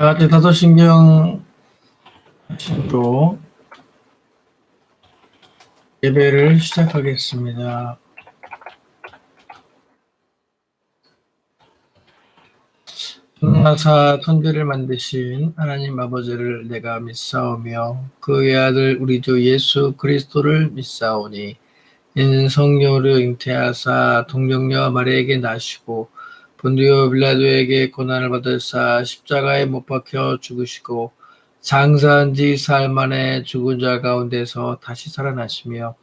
사도신경 로 예배를 시작하겠습니다. 천하사 천지를 만드신 하나님 아버지를 내가 믿사오며 그의 아들 우리 주 예수 그리스도를 믿사오니 이는 성령으로 잉태하사 동정녀 마리아에게 나시고 본디오 빌라도에게 고난을 받으사 십자가에 못 박혀 죽으시고 장사한 지 사흘 만에 죽은 자 가운데서 다시 살아나시며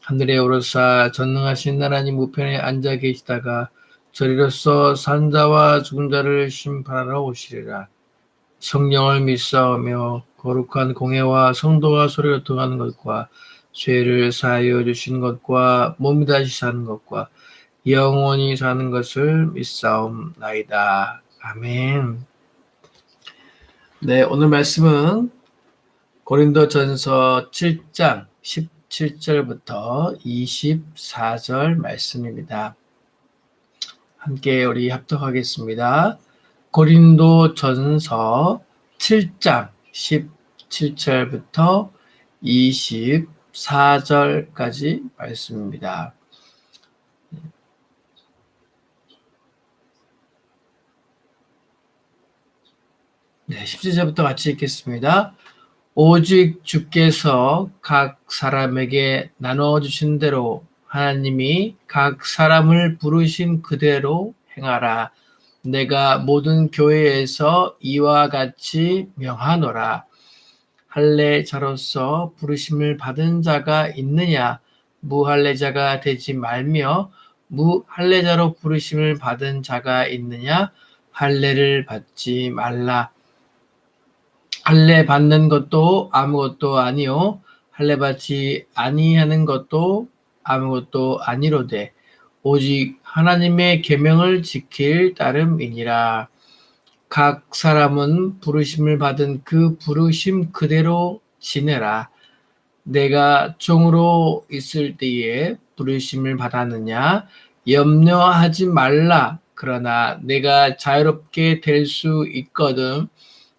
하늘에 오르사 전능하신 하나님 우편에 앉아 계시다가 저리로서 산 자와 죽은 자를 심판하러 오시리라. 성령을 믿사오며 거룩한 공회와 성도가 서로 교통하는 것과 죄를 사하여 주신 것과 몸이 다시 사는 것과 영원히 사는 것을 믿사옵나이다. 아멘. 네, 오늘 말씀은 고린도전서 7장 17절부터 24절 말씀입니다. 함께 우리 합독하겠습니다. 고린도전서 7장 17절부터 24절까지 말씀입니다. 네, 17절부터 같이 읽겠습니다. 오직 주께서 각 사람에게 나눠주신 대로 하나님이 각 사람을 부르신 그대로 행하라. 내가 모든 교회에서 이와 같이 명하노라. 할례자로서 부르심을 받은 자가 있느냐? 무할례자가 되지 말며 무할례자로 부르심을 받은 자가 있느냐? 할례를 받지 말라. 할례 받는 것도 아무것도 아니요 할례 받지 아니하는 것도 아무것도 아니로되 오직 하나님의 계명을 지킬 따름이니라. 각 사람은 부르심을 받은 그 부르심 그대로 지내라. 내가 종으로 있을 때에 부르심을 받았느냐? 염려하지 말라. 그러나 내가 자유롭게 될 수 있거든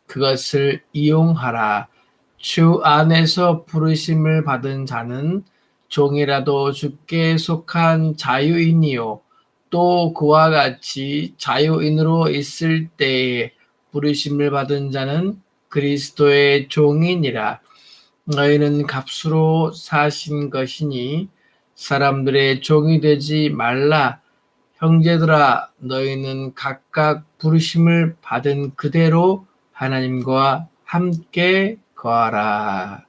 그것을 이용하라. 주 안에서 부르심을 받은 자는 종이라도 주께 속한 자유인이요 또 그와 같이 자유인으로 있을 때에 부르심을 받은 자는 그리스도의 종이니라. 너희는 값으로 사신 것이니 사람들의 종이 되지 말라. 형제들아, 너희는 각각 부르심을 받은 그대로 하나님과 함께 거하라.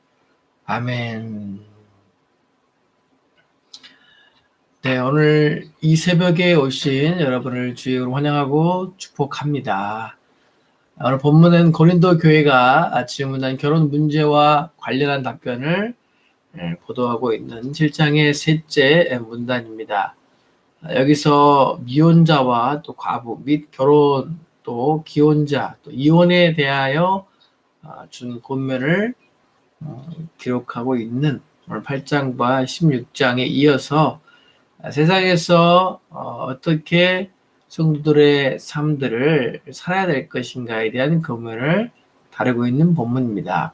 아멘. 네, 오늘 이 새벽에 오신 여러분을 주의로 환영하고 축복합니다. 오늘 본문은 고린도 교회가 질문한 결혼 문제와 관련한 답변을 보도하고 있는 7장의 셋째 문단입니다. 여기서 미혼자와 또 과부 및 결혼 또 기혼자, 또 이혼에 대하여 준 권면을 기록하고 있는 오늘 8장과 16장에 이어서 세상에서 어떻게 성도들의 삶들을 살아야 될 것인가에 대한 권면을 다루고 있는 본문입니다.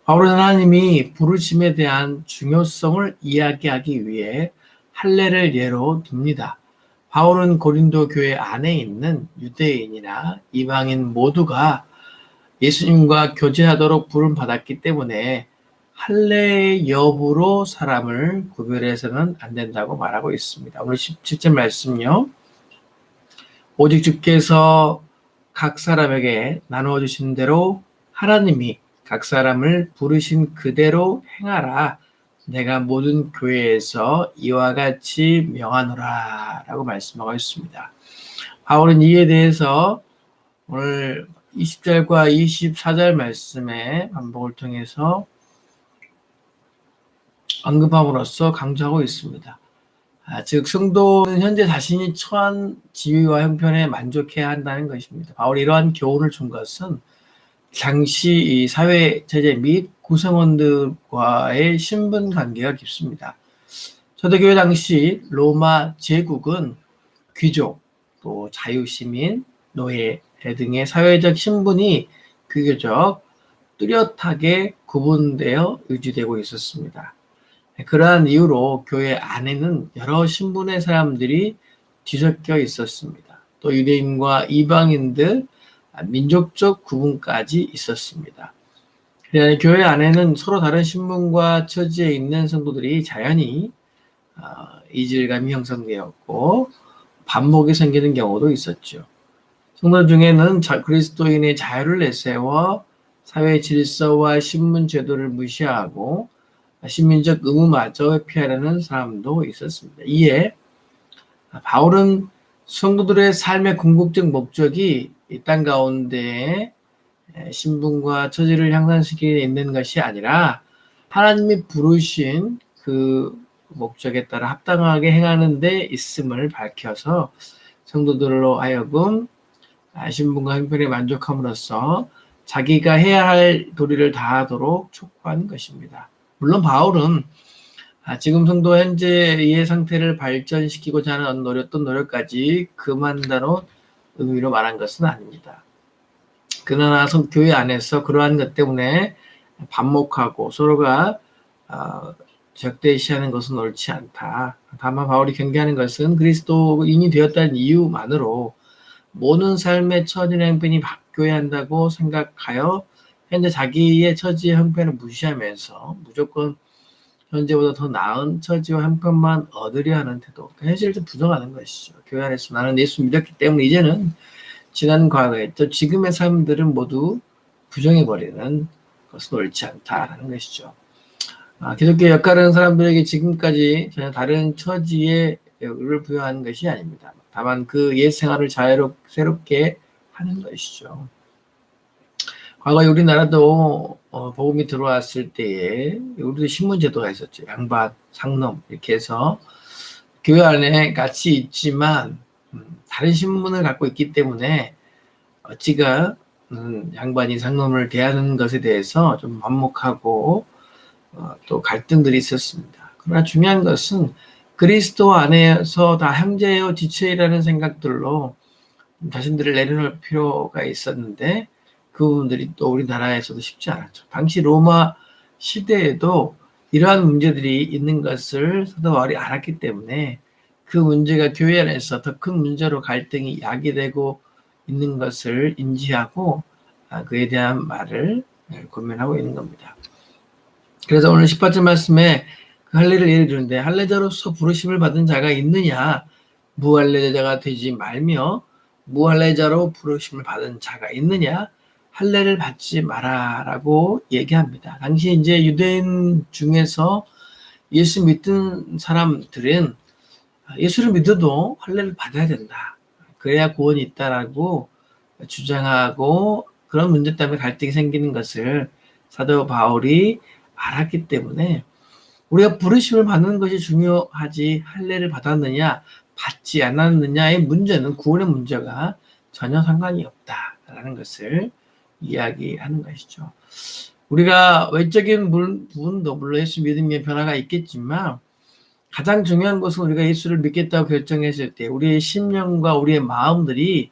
바울은 하나님이 부르심에 대한 중요성을 이야기하기 위해 할례를 예로 듭니다. 바울은 고린도 교회 안에 있는 유대인이나 이방인 모두가 예수님과 교제하도록 부름받았기 때문에 할례의 여부로 사람을 구별해서는 안 된다고 말하고 있습니다. 오늘 17절 말씀요. 오직 주께서 각 사람에게 나누어 주신 대로 하나님이 각 사람을 부르신 그대로 행하라. 내가 모든 교회에서 이와 같이 명하노라 라고 말씀하고 있습니다. 바울은 이에 대해서 오늘 20절과 24절 말씀의 반복을 통해서 언급함으로써 강조하고 있습니다. 즉 성도는 현재 자신이 처한 지위와 형편에 만족해야 한다는 것입니다. 바울이 이러한 교훈을 준 것은 당시 사회 체제 및 구성원들과의 신분 관계가 깊습니다. 초대교회 당시 로마 제국은 귀족, 또 자유시민, 노예, 등의 사회적 신분이 비교적 뚜렷하게 구분되어 유지되고 있었습니다. 그러한 이유로 교회 안에는 여러 신분의 사람들이 뒤섞여 있었습니다. 또 유대인과 이방인들, 민족적 구분까지 있었습니다. 교회 안에는 서로 다른 신분과 처지에 있는 성도들이 자연히 이질감이 형성되었고 반목이 생기는 경우도 있었죠. 성도 중에는 그리스도인의 자유를 내세워 사회 질서와 신분 제도를 무시하고 시민적 의무마저 회피하려는 사람도 있었습니다. 이에 바울은 성도들의 삶의 궁극적 목적이 이 땅 가운데 신분과 처지를 향상시키는 데 있는 것이 아니라 하나님이 부르신 그 목적에 따라 합당하게 행하는 데 있음을 밝혀서 성도들로 하여금 신분과 형편에 만족함으로써 자기가 해야 할 도리를 다하도록 촉구하는 것입니다. 물론 바울은 지금 성도 현재의 상태를 발전시키고자 하는 어떤 노력까지 그만다는 의미로 말한 것은 아닙니다. 그러나 교회 안에서 그러한 것 때문에 반목하고 서로가 적대시하는 것은 옳지 않다. 다만 바울이 경계하는 것은 그리스도인이 되었다는 이유만으로 모든 삶의 처지나 형편이 바뀌어야 한다고 생각하여 현재 자기의 처지의 형편을 무시하면서 무조건 현재보다 더 나은 처지와 형편만 얻으려 하는 태도, 현실을 좀 부정하는 것이죠. 교회 안에서 나는 예수 믿었기 때문에 이제는 지난 과거에 또 지금의 삶들은 모두 부정해버리는 것은 옳지 않다라는 것이죠. 기독교 역할은 사람들에게 지금까지 전혀 다른 처지에 를 부여하는 것이 아닙니다. 다만 그 옛 생활을 새롭게 하는 것이죠. 과거에 우리나라도 복음이 들어왔을 때에 우리도 신분제도가 있었죠. 양반, 상놈 이렇게 해서 교회 안에 같이 있지만 다른 신분을 갖고 있기 때문에 어찌가 양반이 상놈을 대하는 것에 대해서 좀 반목하고 또 갈등들이 있었습니다. 그러나 중요한 것은 그리스도 안에서 다 형제요 지체라는 생각들로 자신들을 내려놓을 필요가 있었는데 그 부분들이 또 우리나라에서도 쉽지 않았죠. 당시 로마 시대에도 이러한 문제들이 있는 것을 사도 바울이 알았기 때문에 그 문제가 교회 안에서 더 큰 문제로 갈등이 야기되고 있는 것을 인지하고 그에 대한 말을 고민하고 있는 겁니다. 그래서 오늘 18절 말씀에 그 할례를 예를 드는데 할례자로서 부르심을 받은 자가 있느냐 무할례자가 되지 말며 무할례자로 부르심을 받은 자가 있느냐 할례를 받지 마라라고 얘기합니다. 당시 이제 유대인 중에서 예수 믿던 사람들은 예수를 믿어도 할례를 받아야 된다. 그래야 구원이 있다라고 주장하고 그런 문제 때문에 갈등이 생기는 것을 사도 바울이 알았기 때문에 우리가 부르심을 받는 것이 중요하지 할례를 받았느냐 받지 않았느냐의 문제는 구원의 문제가 전혀 상관이 없다라는 것을 이야기하는 것이죠. 우리가 외적인 부분도 물론 예수 믿음의 변화가 있겠지만 가장 중요한 것은 우리가 예수를 믿겠다고 결정했을 때 우리의 심령과 우리의 마음들이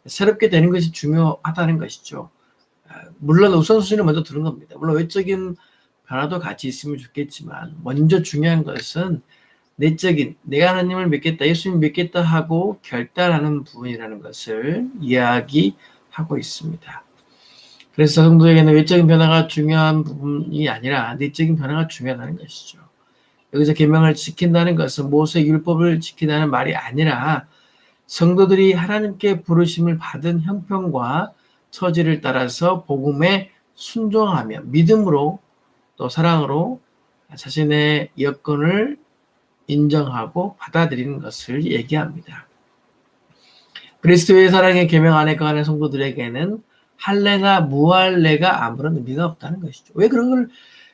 새롭게 되는 것이 중요하다는 것이죠. 물론 우선순위를 먼저 두는 겁니다. 물론 외적인 변화도 같이 있으면 좋겠지만 먼저 중요한 것은 내적인 내가 하나님을 믿겠다, 예수님 믿겠다 하고 결단하는 부분이라는 것을 이야기하고 있습니다. 그래서 성도에게는 외적인 변화가 중요한 부분이 아니라 내적인 변화가 중요하다는 것이죠. 여기서 계명을 지킨다는 것은 모세의 율법을 지킨다는 말이 아니라 성도들이 하나님께 부르심을 받은 형편과 처지를 따라서 복음에 순종하며 믿음으로 또 사랑으로 자신의 여건을 인정하고 받아들이는 것을 얘기합니다. 그리스도의 사랑의 계명 안에 거하는 성도들에게는 할례나 무할례가 아무런 의미가 없다는 것이죠. 왜 그런 걸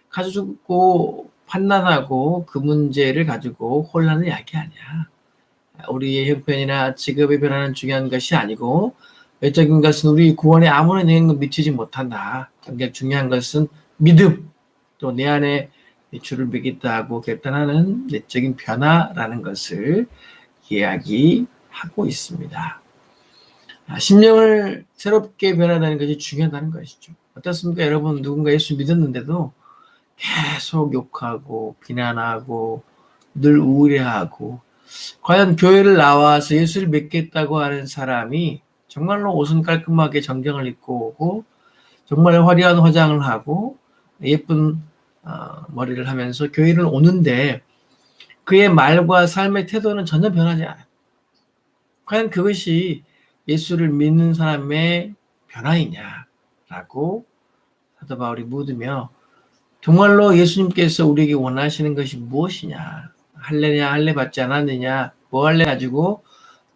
가지고 판단하고 그 문제를 가지고 혼란을 야기하냐. 우리의 형편이나 직업의 변화는 중요한 것이 아니고 외적인 것은 우리 구원에 아무런 영향도 미치지 못한다. 굉장히 중요한 것은 믿음, 또 내 안에 주를 믿겠다 하고 결단하는 내적인 변화라는 것을 이야기하고 있습니다. 심령을 새롭게 변화되는 것이 중요하다는 것이죠. 어떻습니까? 여러분, 누군가 예수 믿었는데도 계속 욕하고 비난하고 늘 우울해하고, 과연 교회를 나와서 예수를 믿겠다고 하는 사람이 정말로 옷은 깔끔하게 정장을 입고 오고 정말 화려한 화장을 하고 예쁜 머리를 하면서 교회를 오는데 그의 말과 삶의 태도는 전혀 변하지 않아요. 과연 그것이 예수를 믿는 사람의 변화이냐라고 사도 바울이 묻으며, 정말로 예수님께서 우리에게 원하시는 것이 무엇이냐, 할례냐 할례 받지 않았느냐, 뭐 할례 가지고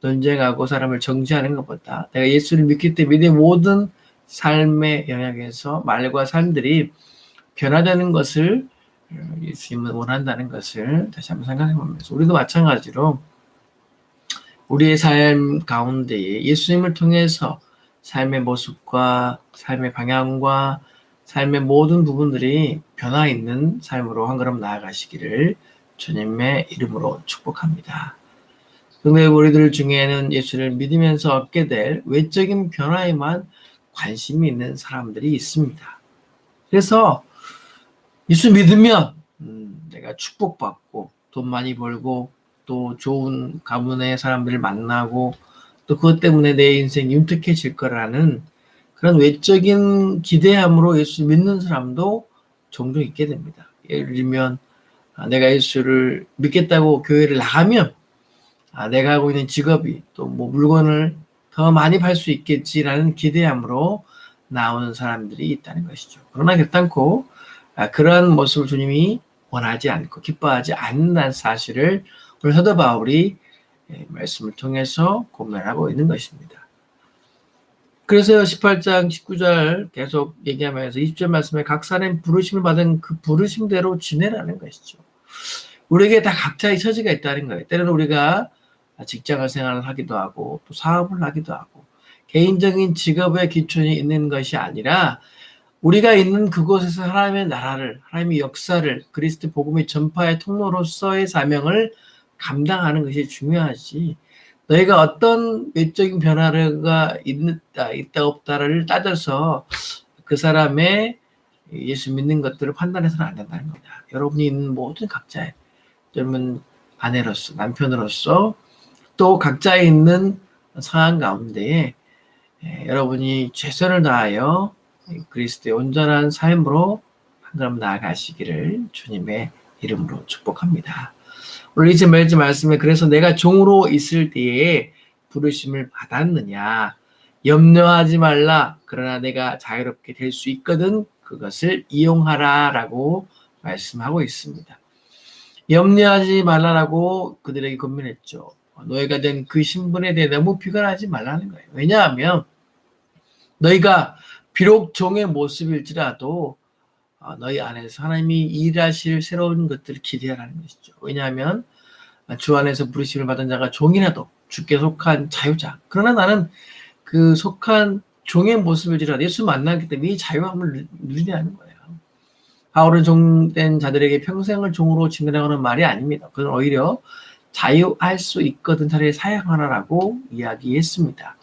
논쟁하고 사람을 정죄하는 것보다 내가 예수를 믿기 때문에 내 모든 삶의 영역에서 말과 삶들이 변화되는 것을 예수님은 원한다는 것을 다시 한번 생각해 보면서, 우리도 마찬가지로 우리의 삶 가운데에 예수님을 통해서 삶의 모습과 삶의 방향과 삶의 모든 부분들이 변화 있는 삶으로 한 걸음 나아가시기를 주님의 이름으로 축복합니다. 근데 우리들 중에는 예수를 믿으면서 얻게 될 외적인 변화에만 관심이 있는 사람들이 있습니다. 그래서 예수 믿으면 내가 축복받고 돈 많이 벌고 또 좋은 가문의 사람들을 만나고 또 그것 때문에 내 인생이 윤택해질 거라는 그런 외적인 기대함으로 예수 믿는 사람도 종종 있게 됩니다. 예를 들면 내가 예수를 믿겠다고 교회를 나가면 내가 하고 있는 직업이 또 뭐 물건을 더 많이 팔 수 있겠지라는 기대함으로 나오는 사람들이 있다는 것이죠. 그러나 결단코 그러한 모습을 주님이 원하지 않고 기뻐하지 않는다는 사실을 오늘 사도 바울이 말씀을 통해서 고면하고 있는 것입니다. 그래서 18장 19절 계속 얘기하면서 20절 말씀에 각 사람이 부르심을 받은 그 부르심대로 지내라는 것이죠. 우리에게 다 각자의 처지가 있다는 거예요. 때로는 우리가 직장을 생활을 하기도 하고 또 사업을 하기도 하고 개인적인 직업의 기준이 있는 것이 아니라 우리가 있는 그곳에서 하나님의 나라를, 하나님의 역사를 그리스도 복음의 전파의 통로로서의 사명을 감당하는 것이 중요하지, 너희가 어떤 외적인 변화가 있다 없다를 따져서 그 사람의 예수 믿는 것들을 판단해서는 안 된다는 겁니다. 여러분이 있는 모든 각자의, 젊은 아내로서, 남편으로서 또 각자에 있는 상황 가운데에 여러분이 최선을 다하여 그리스도의 온전한 삶으로 한 걸음 나아가시기를 주님의 이름으로 축복합니다. 오늘 20절 말씀에 그래서 내가 종으로 있을 때에 부르심을 받았느냐, 염려하지 말라, 그러나 내가 자유롭게 될 수 있거든 그것을 이용하라 라고 말씀하고 있습니다. 염려하지 말라라고 그들에게 권면했죠. 너희가 된 그 신분에 대해 너무 비관하지 말라는 거예요. 왜냐하면 너희가 비록 종의 모습일지라도 너희 안에서 하나님이 일하실 새로운 것들을 기대하라는 것이죠. 왜냐하면 주 안에서 부르심을 받은 자가 종이라도 주께 속한 자유자. 그러나 나는 그 속한 종의 모습일지라도 예수 만나기 때문에 이 자유함을 누리냐는 거예요. 바울은 종된 자들에게 평생을 종으로 지내라는 말이 아닙니다. 그건 오히려 자유할 수 있거든 차라리 사양하라라고 이야기했습니다.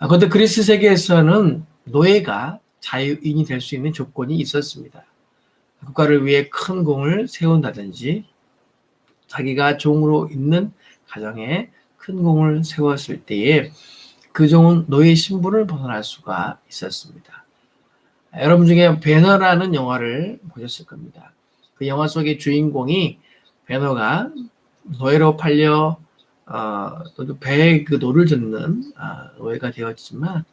그런데 그리스 세계에서는 노예가 자유인이 될 수 있는 조건이 있었습니다. 국가를 위해 큰 공을 세운다든지 자기가 종으로 있는 가정에 큰 공을 세웠을 때에 그 종은 노예 신분을 벗어날 수가 있었습니다. 여러분 중에 배너라는 영화를 보셨을 겁니다. 그 영화 속의 주인공이 배너가 노예로 팔려 또 배에 그 노를 젓는 노예가 되었지만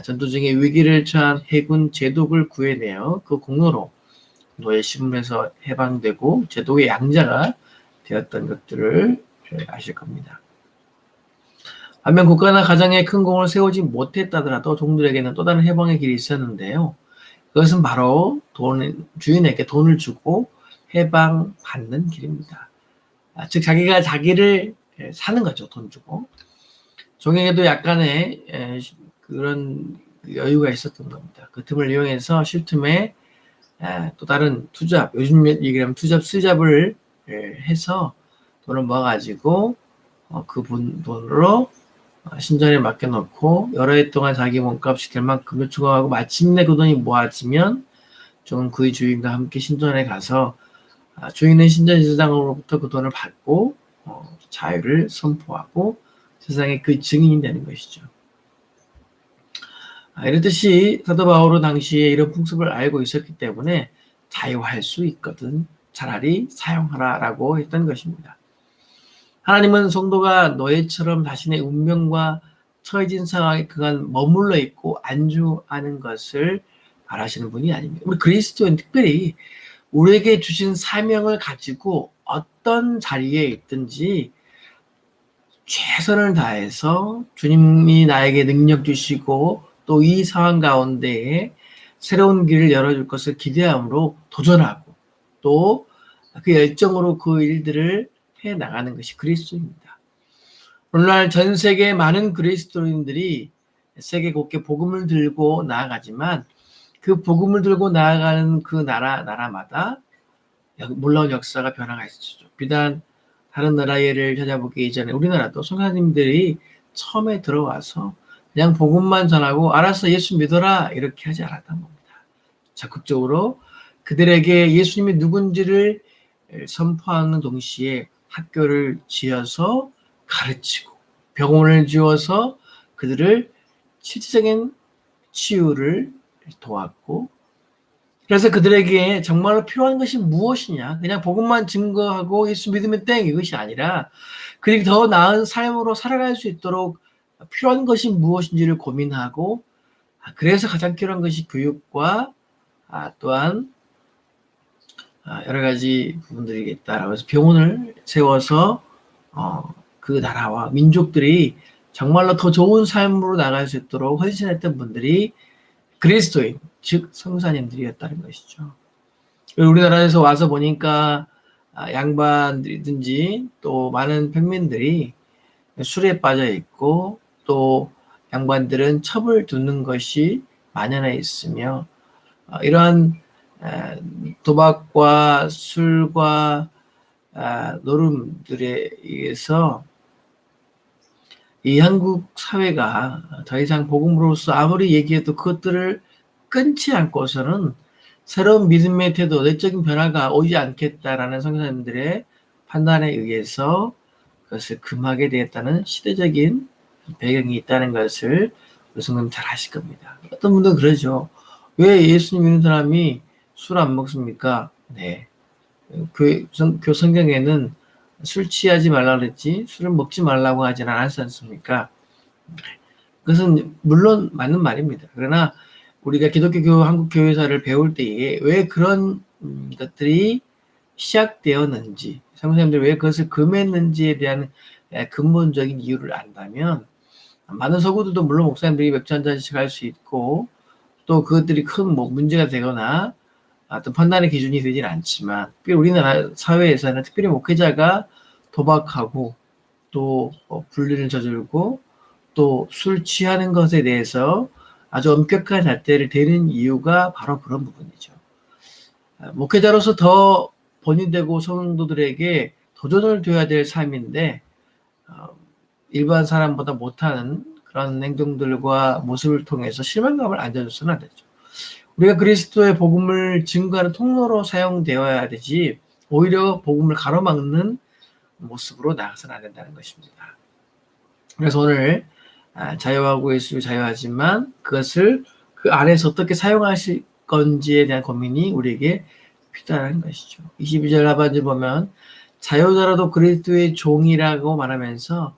전투 중에 위기를 처한 해군 제독을 구해내어 그 공로로 노예 신분에서 해방되고 제독의 양자가 되었던 것들을 아실 겁니다. 반면 국가나 가정에 큰 공을 세우지 못했다더라도 종들에게는 또 다른 해방의 길이 있었는데요. 그것은 바로 주인에게 돈을 주고 해방받는 길입니다. 즉 자기가 자기를 사는 거죠. 돈 주고. 종에게도 약간의 그런 여유가 있었던 겁니다. 그 틈을 이용해서 쉴 틈에 또 다른 투잡, 요즘 얘기하면 투잡, 쓰잡을 해서 돈을 모아가지고 그 돈으로 신전에 맡겨놓고 여러 해 동안 자기 몸값이 될 만큼 추구하고 마침내 그 돈이 모아지면 좀 그의 주인과 함께 신전에 가서 주인은 신전 지사장으로부터 그 돈을 받고 자유를 선포하고 세상에 그 증인이 되는 것이죠. 이렇듯이 사도 바울은 당시에 이런 풍습을 알고 있었기 때문에 자유할 수 있거든 차라리 사용하라라고 했던 것입니다. 하나님은 성도가 노예처럼 자신의 운명과 처해진 상황에 그간 머물러 있고 안주하는 것을 바라시는 분이 아닙니다. 우리 그리스도인 특별히 우리에게 주신 사명을 가지고 어떤 자리에 있든지 최선을 다해서 주님이 나에게 능력 주시고 또 이 상황 가운데에 새로운 길을 열어줄 것을 기대함으로 도전하고 또 그 열정으로 그 일들을 해 나가는 것이 그리스도입니다. 오늘날 전 세계 많은 그리스도인들이 세계 곳곳에 복음을 들고 나아가지만 그 복음을 들고 나아가는 그 나라마다 놀라운 역사가 변화가 있었죠. 비단 다른 나라 예를 찾아보기 이전에 우리나라도 성사님들이 처음에 들어와서 그냥 복음만 전하고 알아서 예수 믿어라 이렇게 하지 않았던 겁니다. 적극적으로 그들에게 예수님이 누군지를 선포하는 동시에 학교를 지어서 가르치고 병원을 지어서 그들을 실질적인 치유를 도왔고 그래서 그들에게 정말로 필요한 것이 무엇이냐 그냥 복음만 증거하고 예수 믿으면 땡 이것이 아니라 그들이 더 나은 삶으로 살아갈 수 있도록 필요한 것이 무엇인지를 고민하고 그래서 가장 필요한 것이 교육과 또한 여러 가지 부분들이겠다라고 해서 병원을 세워서 그 나라와 민족들이 정말로 더 좋은 삶으로 나갈 수 있도록 헌신했던 분들이 그리스도인, 즉 성사님들이었다는 것이죠. 우리나라에서 와서 보니까 양반들이든지 또 많은 평민들이 술에 빠져 있고 또 양반들은 첩을 두는 것이 만연해 있으며 이러한 도박과 술과 노름들에 의해서 이 한국 사회가 더 이상 복음으로서 아무리 얘기해도 그것들을 끊지 않고서는 새로운 믿음의 태도, 내적인 변화가 오지 않겠다라는 성사님들의 판단에 의해서 그것을 금하게 되었다는 시대적인 배경이 있다는 것을 우리 성도님 잘 아실 겁니다. 어떤 분들은 그러죠. 왜 예수님 믿는 사람이 술 안 먹습니까? 네. 성경에는 술 취하지 말라 그랬지 술을 먹지 말라고 하지는 않았지 않습니까? 그것은 물론 맞는 말입니다. 그러나 우리가 기독교 한국 교회사를 배울 때에 왜 그런 것들이 시작되었는지 성도님들이 왜 그것을 금했는지에 대한 근본적인 이유를 안다면 많은 서구들도 물론 목사님들이 맥주 한 잔씩 할 수 있고 또 그것들이 큰 문제가 되거나 어떤 판단의 기준이 되진 않지만 특별히 우리나라 사회에서는 특별히 목회자가 도박하고 또 불륜을 저지르고 또 술 취하는 것에 대해서 아주 엄격한 잣대를 대는 이유가 바로 그런 부분이죠. 목회자로서 더 본인되고 성도들에게 도전을 줘야 될 삶인데 일반 사람보다 못하는 그런 행동들과 모습을 통해서 실망감을 안겨줘서는 안 되죠. 우리가 그리스도의 복음을 증거하는 통로로 사용되어야 되지 오히려 복음을 가로막는 모습으로 나가서는 안 된다는 것입니다. 그래서 오늘 자유하고 예수 자유하지만 그것을 그 안에서 어떻게 사용하실 건지에 대한 고민이 우리에게 필요한 것이죠. 22절 하반절 보면 자유자라도 그리스도의 종이라고 말하면서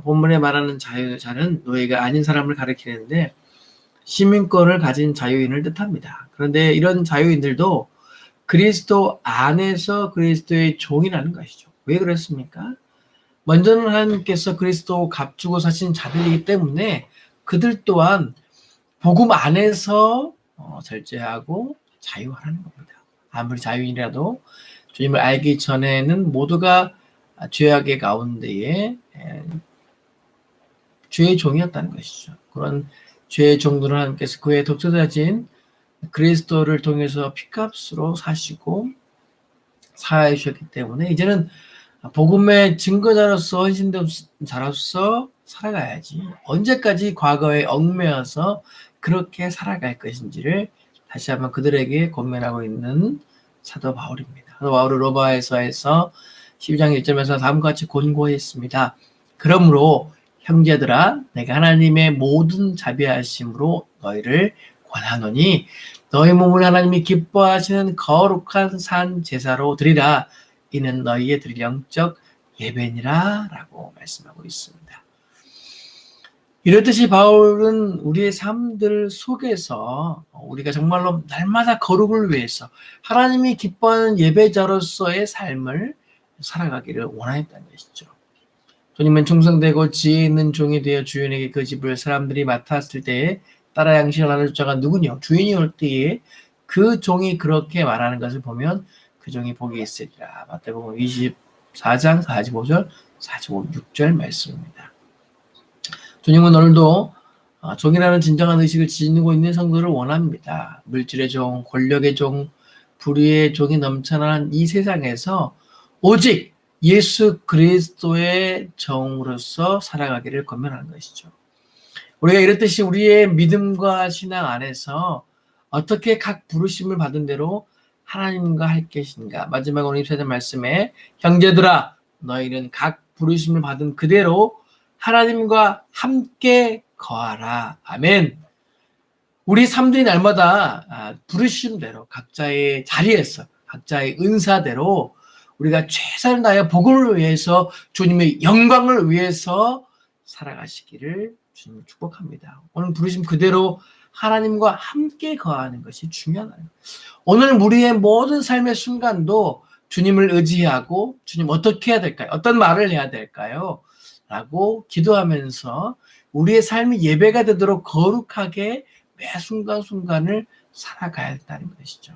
본문에 말하는 자유자는 노예가 아닌 사람을 가리키는데 시민권을 가진 자유인을 뜻합니다. 그런데 이런 자유인들도 그리스도 안에서 그리스도의 종이라는 것이죠. 왜 그렇습니까? 먼저는 하나님께서 그리스도 값주고 사신 자들이기 때문에 그들 또한 복음 안에서 절제하고 자유하라는 겁니다. 아무리 자유인이라도 주님을 알기 전에는 모두가 죄악의 가운데에 죄의 종이었다는 것이죠. 그런 죄의 종들은 하나님께서 그의 독자자진 그리스도를 통해서 피값으로 사시고 사하해 주셨기 때문에 이제는 복음의 증거자로서 헌신된 자로서 살아가야지. 언제까지 과거에 얽매여서 그렇게 살아갈 것인지를 다시 한번 그들에게 권면하고 있는 사도 바울입니다. 사도 바울은 로마에서에서 12장 1절에서 다음과 같이 권고했습니다. 그러므로 형제들아 내가 하나님의 모든 자비하심으로 너희를 권하노니 너희 몸을 하나님이 기뻐하시는 거룩한 산 제사로 드리라. 이는 너희의 드릴 영적 예배니라 라고 말씀하고 있습니다. 이렇듯이 바울은 우리의 삶들 속에서 우리가 정말로 날마다 거룩을 위해서 하나님이 기뻐하는 예배자로서의 삶을 살아가기를 원하였다는 것이죠. 주님은 충성되고 지혜 있는 종이 되어 주인에게 그 집을 사람들이 맡았을 때에 따라 양식을 나눌 자가 누구냐? 주인이 올 때에 그 종이 그렇게 말하는 것을 보면 그 종이 복이 있으리라. 마태복음 24장 45절, 46절 말씀입니다. 주님은 오늘도 종이라는 진정한 의식을 지니고 있는 성도를 원합니다. 물질의 종, 권력의 종, 불의의 종이 넘쳐나는 이 세상에서 오직 예수 그리스도의 종으로서 살아가기를 권면하는 것이죠. 우리가 이렇듯이 우리의 믿음과 신앙 안에서 어떻게 각 부르심을 받은 대로 하나님과 할 것인가. 마지막으로 24절 말씀에 형제들아 너희는 각 부르심을 받은 그대로 하나님과 함께 거하라. 아멘. 우리 삶들이 날마다 부르심대로 각자의 자리에서 각자의 은사대로 우리가 최선을 다하여 복음을 위해서 주님의 영광을 위해서 살아가시기를 주님을 축복합니다. 오늘 부르심 그대로 하나님과 함께 거하는 것이 중요하다. 오늘 우리의 모든 삶의 순간도 주님을 의지하고 주님 어떻게 해야 될까요? 어떤 말을 해야 될까요? 라고 기도하면서 우리의 삶이 예배가 되도록 거룩하게 매 순간순간을 살아가야 된다는 것이죠.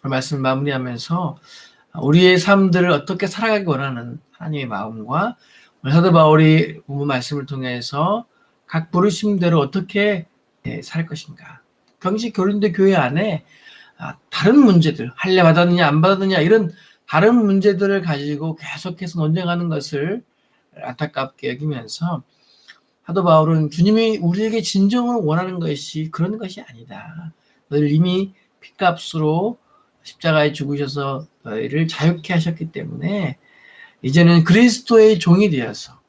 말씀 마무리하면서 우리의 삶들을 어떻게 살아가기 원하는 하나님의 마음과 사도 바울이 본문 말씀을 통해서 각 부르심대로 어떻게 살 것인가. 경시 교린도 교회 안에 다른 문제들, 할례 받았느냐 안 받았느냐 이런 다른 문제들을 가지고 계속해서 논쟁하는 것을 안타깝게 여기면서 사도 바울은 주님이 우리에게 진정으로 원하는 것이 그런 것이 아니다. 너희를 이미 핏값으로 십자가에 죽으셔서 너희를 자유케 하셨기 때문에 이제는 그리스도의 종이 되어서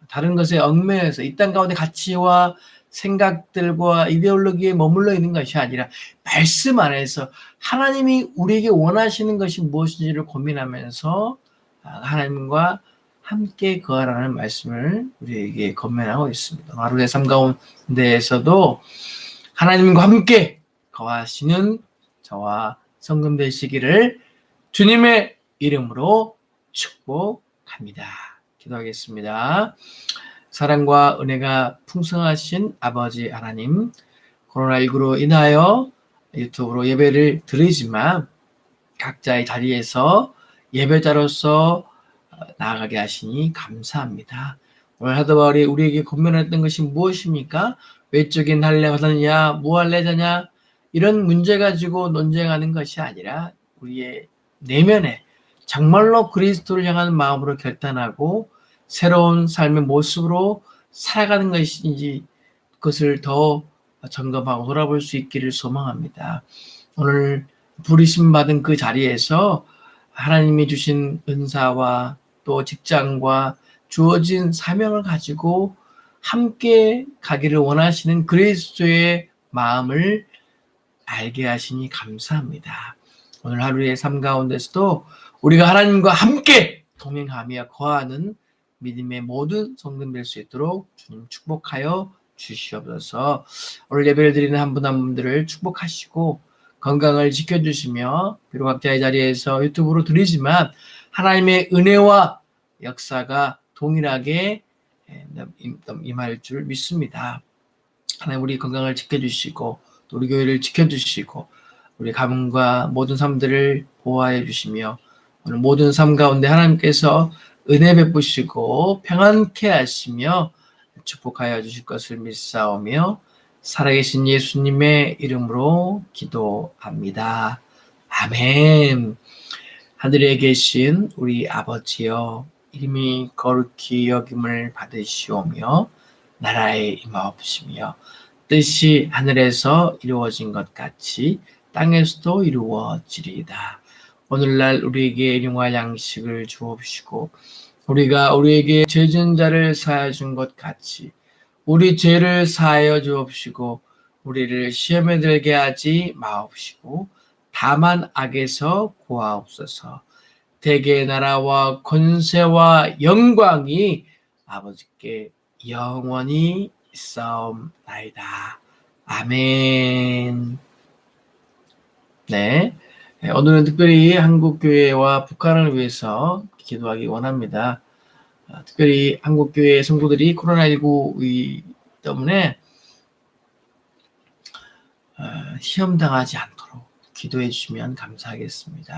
다른 것에 얽매여서 이 땅 가운데 가치와 생각들과 이데올로기에 머물러 있는 것이 아니라 말씀 안에서 하나님이 우리에게 원하시는 것이 무엇인지를 고민하면서 하나님과 함께 거하라는 말씀을 우리에게 권면하고 있습니다. 하루의 삶 가운데에서도 하나님과 함께 거하시는 저와 성금 되시기를 주님의 이름으로 축복합니다. 기도하겠습니다. 사랑과 은혜가 풍성하신 아버지 하나님, 코로나19로 인하여 유튜브로 예배를 드리지만 각자의 자리에서 예배자로서 나아가게 하시니 감사합니다. 오늘 사도 바울이 우리에게 권면했던 것이 무엇입니까? 외적인 할례 받았느냐, 무할례자냐 이런 문제 가지고 논쟁하는 것이 아니라 우리의 내면에 정말로 그리스도를 향하는 마음으로 결단하고 새로운 삶의 모습으로 살아가는 것인지 그것을 더 점검하고 돌아볼 수 있기를 소망합니다. 오늘 부르심 받은 그 자리에서 하나님이 주신 은사와 또 직장과 주어진 사명을 가지고 함께 가기를 원하시는 그리스도의 마음을 알게 하시니 감사합니다. 오늘 하루의 삶 가운데서도 우리가 하나님과 함께 동행하며 거하는 믿음의 모든 성금 될 수 있도록 주님 축복하여 주시옵소서. 오늘 예배를 드리는 한 분 한 분들을 축복하시고 건강을 지켜주시며 비록 각자의 자리에서 유튜브로 드리지만 하나님의 은혜와 역사가 동일하게 임할 줄 믿습니다. 하나님 우리 건강을 지켜주시고 또 우리 교회를 지켜주시고 우리 가문과 모든 삶들을 보호하여 주시며 오늘 모든 삶 가운데 하나님께서 은혜 베푸시고 평안케 하시며 축복하여 주실 것을 믿사오며 살아계신 예수님의 이름으로 기도합니다. 아멘. 하늘에 계신 우리 아버지여, 이름이 거룩히 여김을 받으시오며 나라에 임하옵시며 뜻이 하늘에서 이루어진 것 같이 땅에서도 이루어지리이다. 오늘날 우리에게 일용할 양식을 주옵시고 우리가 우리에게 죄진 자를 사하여 준 것 같이 우리 죄를 사하여 주옵시고 우리를 시험에 들게 하지 마옵시고 다만 악에서 구하옵소서. 대개 나라와 권세와 영광이 아버지께 영원히 있사옵나이다. 아멘. 네. 오늘은 특별히 한국교회와 북한을 위해서 기도하기 원합니다. 특별히 한국교회 성도들이 코로나19 때문에 시험당하지 않도록 기도해 주시면 감사하겠습니다.